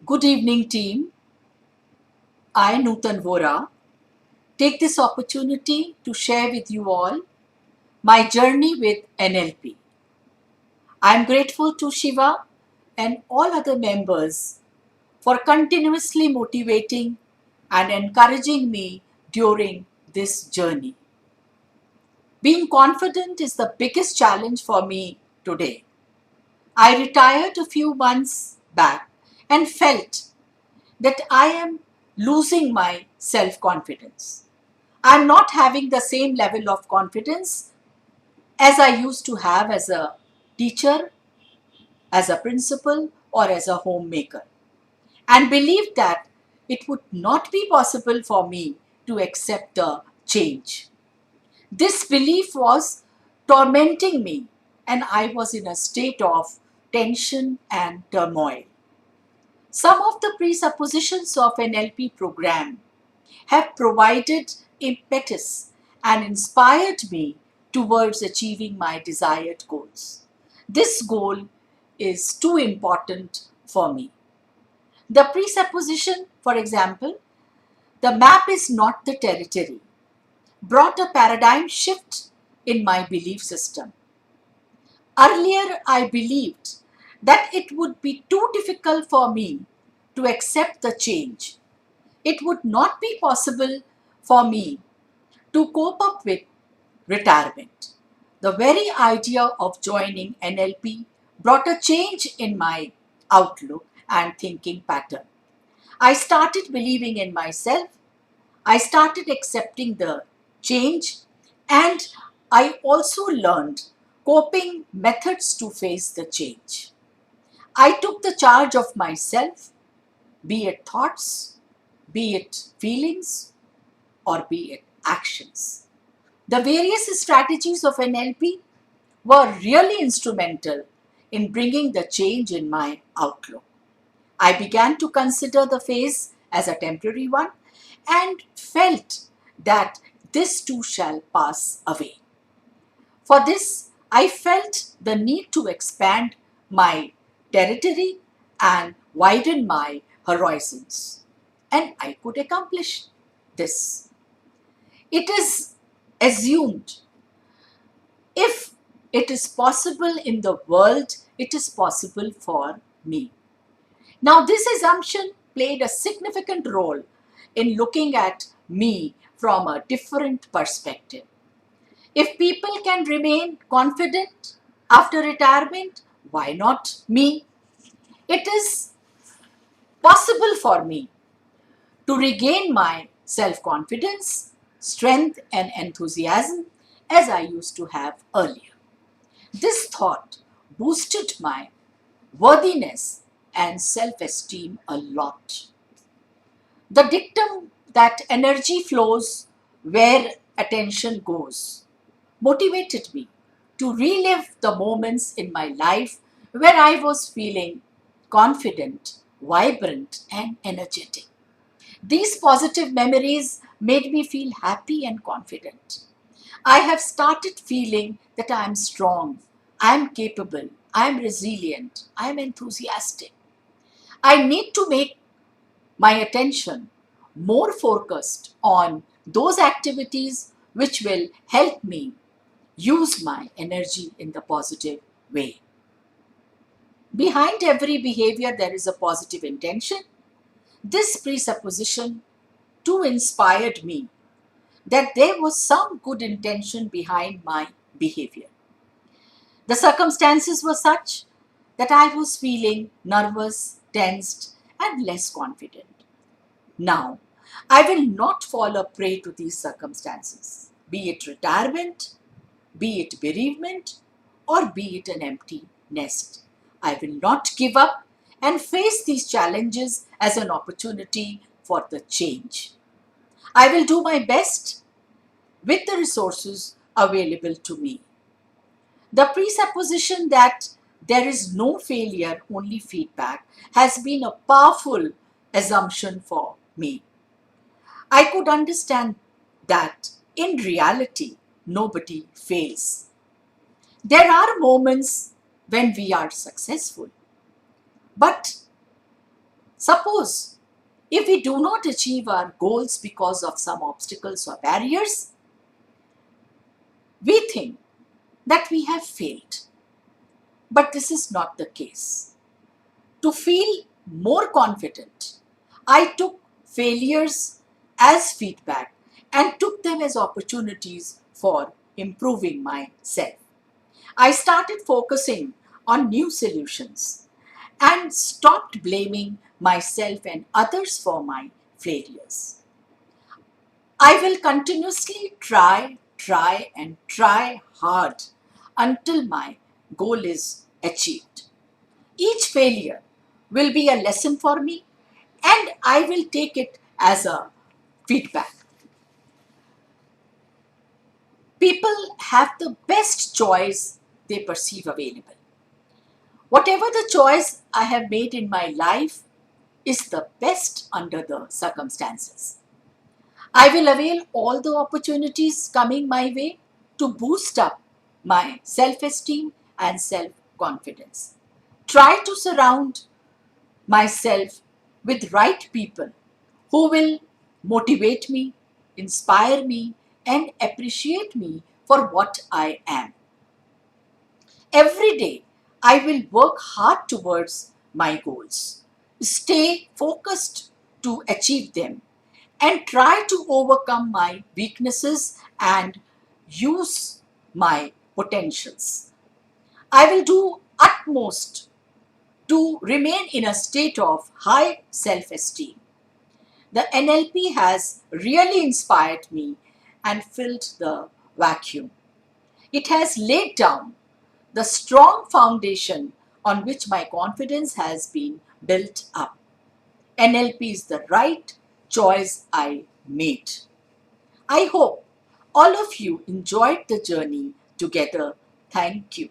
Good evening, team. I, Nutan Vora, take this opportunity to share with you all my journey with NLP. I am grateful to Shiva and all other members for continuously motivating and encouraging me during this journey. Being confident is the biggest challenge for me today. I retired a few months back and felt that I am losing my self confidence. I'm not having the same level of confidence as I used to have as a teacher, as a principal, or as a homemaker, and believed that it would not be possible for me to accept the change. This belief was tormenting me, and I was in a state of tension and turmoil. Some of the presuppositions of an NLP program have provided impetus and inspired me towards achieving my desired goals. This goal is too important for me. The presupposition, for example, the map is not the territory, brought a paradigm shift in my belief system. Earlier, I believed that it would be too difficult for me to accept the change. It would not be possible for me to cope up with retirement. The very idea of joining NLP brought a change in my outlook and thinking pattern. I started believing in myself, I started accepting the change, and I also learned coping methods to face the change. I took the charge of myself, be it thoughts, be it feelings, or be it actions. The various strategies of NLP were really instrumental in bringing the change in my outlook. I began to consider the phase as a temporary one and felt that this too shall pass away. For this, I felt the need to expand my territory and widen my horizons, and I could accomplish this. It is assumed if it is possible in the world, it is possible for me. Now, this assumption played a significant role in looking at me from a different perspective. If people can remain confident after retirement, why not me? It is possible for me to regain my self confidence, strength, and enthusiasm as I used to have earlier. This thought boosted my worthiness and self esteem a lot. The dictum that energy flows where attention goes motivated me to relive the moments in my life where I was feeling confident, vibrant, and energetic. These positive memories made me feel happy and confident. I have started feeling that I am strong, I am capable, I am resilient, I am enthusiastic. I need to make my attention more focused on those activities which will help me use my energy in the positive way. Behind every behavior, there is a positive intention. This presupposition too inspired me that there was some good intention behind my behavior. The circumstances were such that I was feeling nervous, tensed, and less confident. Now, I will not fall a prey to these circumstances, be it retirement, be it bereavement, or be it an empty nest. I will not give up and face these challenges as an opportunity for the change. I will do my best with the resources available to me. The presupposition that there is no failure, only feedback, has been a powerful assumption for me. I could understand that in reality, nobody fails. There are moments when we are successful, but Suppose if we do not achieve our goals because of some obstacles or barriers, we think that we have failed. But this is not the case. To feel more confident, I took failures as feedback and took them as opportunities for improving myself. I started focusing on new solutions and stopped blaming myself and others for my failures. I will continuously and try hard until my goal is achieved. Each failure will be a lesson for me and I will take it as a feedback. People have the best choice they perceive available. Whatever the choice I have made in my life is the best under the circumstances. I will avail all the opportunities coming my way to boost up my self-esteem and self-confidence. Try to surround myself with right people who will motivate me, inspire me, and appreciate me for what I am. Every day, I will work hard towards my goals, stay focused to achieve them, and try to overcome my weaknesses and use my potentials. I will do utmost to remain in a state of high self-esteem. The NLP has really inspired me and filled the vacuum. It has laid down the strong foundation on which my confidence has been built up. NLP is the right choice I made. I hope all of you enjoyed the journey together. Thank you.